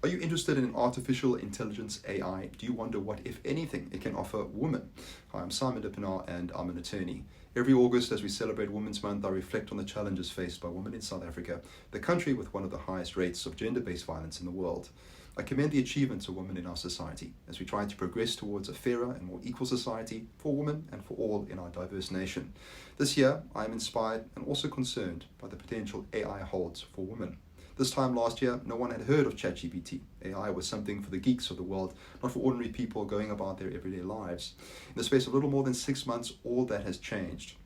Are you interested in artificial intelligence, AI? Do you wonder what, if anything, it can offer women? Hi, I'm Simon Dippenaar and I'm an attorney. Every August, as we celebrate Women's Month, I reflect on the challenges faced by women in South Africa, the country with one of the highest rates of gender-based violence in the world. I commend the achievements of women in our society as we try to progress towards a fairer and more equal society for women and for all in our diverse nation. This year, I am inspired and also concerned by the potential AI holds for women. This time last year, no one had heard of ChatGPT. AI was something for the geeks of the world, not for ordinary people going about their everyday lives. In the space of little more than 6 months, all that has changed.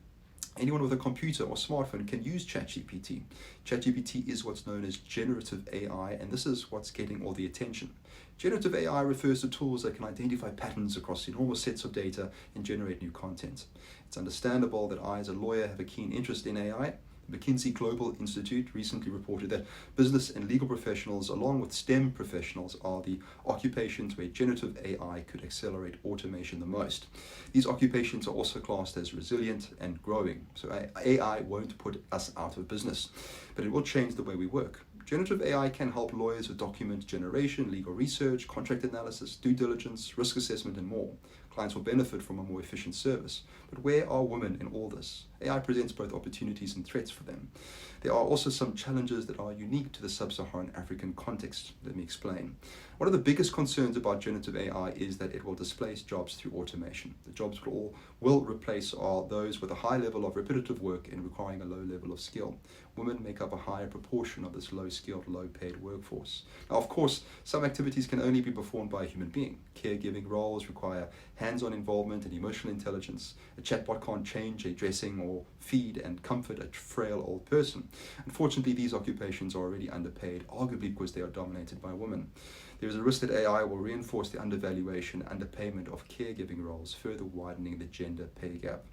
Anyone with a computer or smartphone can use ChatGPT. ChatGPT is what's known as generative AI, and this is what's getting all the attention. Generative AI refers to tools that can identify patterns across enormous sets of data and generate new content. It's understandable that I, as a lawyer, have a keen interest in AI. The McKinsey Global Institute recently reported that business and legal professionals, along with STEM professionals, are the occupations where generative AI could accelerate automation the most. These occupations are also classed as resilient and growing. So AI won't put us out of business, but it will change the way we work. Generative AI can help lawyers with document generation, legal research, contract analysis, due diligence, risk assessment, and more. Clients will benefit from a more efficient service. But where are women in all this? AI presents both opportunities and threats for them. There are also some challenges that are unique to the sub-Saharan African context. Let me explain. One of the biggest concerns about generative AI is that it will displace jobs through automation. The jobs it will replace are those with a high level of repetitive work and requiring a low level of skill. Women make up a higher proportion of this low-skilled, low-paid workforce. Now, of course, some activities can only be performed by a human being. Caregiving roles require hands-on involvement and emotional intelligence. A chatbot can't change a dressing or feed and comfort a frail old person. Unfortunately, these occupations are already underpaid, arguably because they are dominated by women. There is a risk that AI will reinforce the undervaluation and underpayment of caregiving roles, further widening the gender pay gap.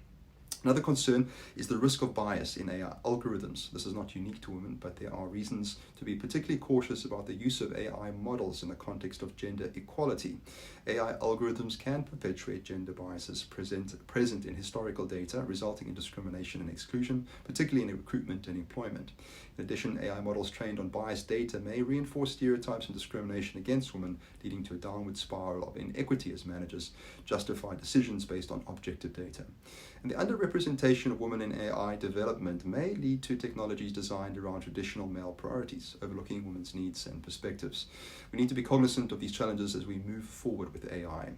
Another concern is the risk of bias in AI algorithms. This is not unique to women, but there are reasons to be particularly cautious about the use of AI models in the context of gender equality. AI algorithms can perpetuate gender biases present in historical data, resulting in discrimination and exclusion, particularly in recruitment and employment. In addition, AI models trained on biased data may reinforce stereotypes and discrimination against women, leading to a downward spiral of inequity as managers justify decisions based on objective data. And the underrepresentation of women in AI development may lead to technologies designed around traditional male priorities, overlooking women's needs and perspectives. We need to be cognizant of these challenges as we move forward with AI.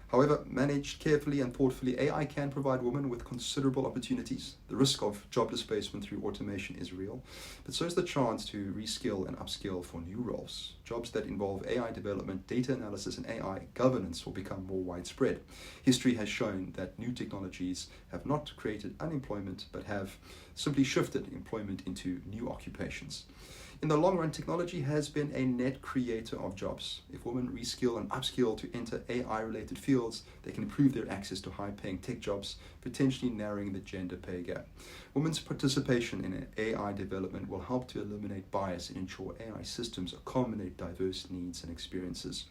However, managed carefully and thoughtfully, AI can provide women with considerable opportunities. The risk of job displacement through automation is real, but so is the chance to reskill and upskill for new roles. Jobs that involve AI development, data analysis, and AI governance will become more widespread. History has shown that new technologies have not created unemployment, but have simply shifted employment into new occupations. In the long run, technology has been a net creator of jobs. If women reskill and upskill to enter AI-related fields, they can improve their access to high-paying tech jobs, potentially narrowing the gender pay gap. Women's participation in AI development will help to eliminate bias and ensure AI systems accommodate diverse needs and experiences.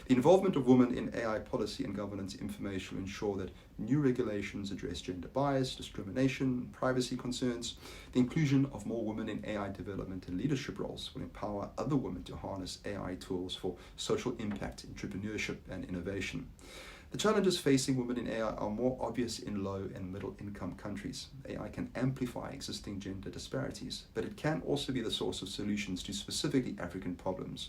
The involvement of women in AI policy and governance information will ensure that new regulations address gender bias, discrimination, privacy concerns. The inclusion of more women in AI development and leadership roles will empower other women to harness AI tools for social impact, entrepreneurship, and innovation. The challenges facing women in AI are more obvious in low and middle income countries. AI can amplify existing gender disparities, but it can also be the source of solutions to specifically African problems.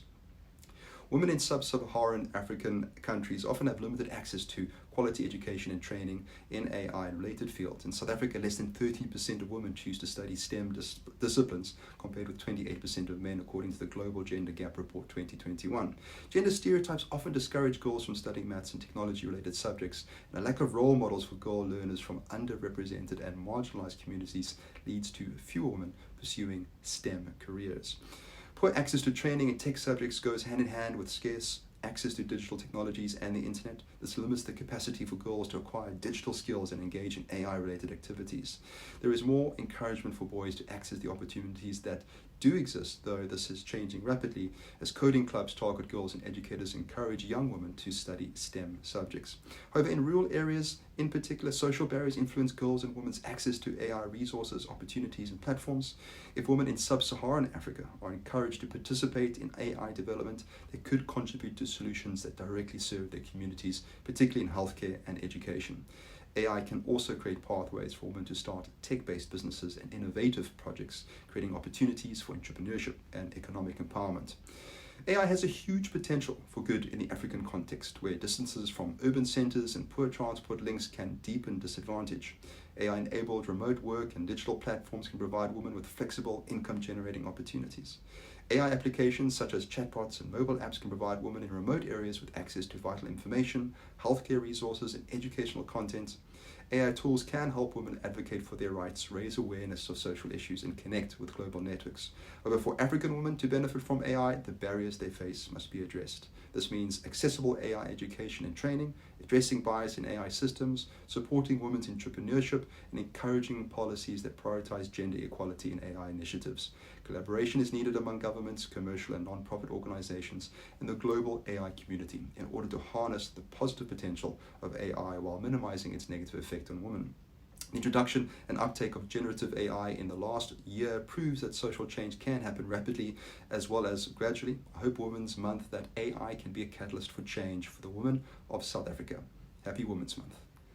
Women in sub-Saharan African countries often have limited access to quality education and training in AI and related fields. In South Africa, less than 13% of women choose to study STEM disciplines, compared with 28% of men, according to the Global Gender Gap Report 2021. Gender stereotypes often discourage girls from studying maths and technology-related subjects, and a lack of role models for girl learners from underrepresented and marginalized communities leads to fewer women pursuing STEM careers. Poor access to training in tech subjects goes hand in hand with scarce access to digital technologies and the internet. This limits the capacity for girls to acquire digital skills and engage in AI-related activities. There is more encouragement for boys to access the opportunities that do exist, though this is changing rapidly as coding clubs target girls and educators encourage young women to study STEM subjects. However, in rural areas, in particular, social barriers influence girls and women's access to AI resources, opportunities, and platforms. If women in sub-Saharan Africa are encouraged to participate in AI development, they could contribute to solutions that directly serve their communities, particularly in healthcare and education. AI can also create pathways for women to start tech-based businesses and innovative projects, creating opportunities for entrepreneurship and economic empowerment. AI has a huge potential for good in the African context, where distances from urban centers and poor transport links can deepen disadvantage. AI-enabled remote work and digital platforms can provide women with flexible income-generating opportunities. AI applications such as chatbots and mobile apps can provide women in remote areas with access to vital information, healthcare resources, and educational content. AI tools can help women advocate for their rights, raise awareness of social issues, and connect with global networks. However, for African women to benefit from AI, the barriers they face must be addressed. This means accessible AI education and training, addressing bias in AI systems, supporting women's entrepreneurship, and encouraging policies that prioritize gender equality in AI initiatives. Collaboration is needed among governments, commercial and non-profit organizations, and the global AI community in order to harness the positive potential of AI while minimizing its negative effect on women. The introduction and uptake of generative AI in the last year proves that social change can happen rapidly as well as gradually. I hope Women's Month that AI can be a catalyst for change for the women of South Africa. Happy Women's Month.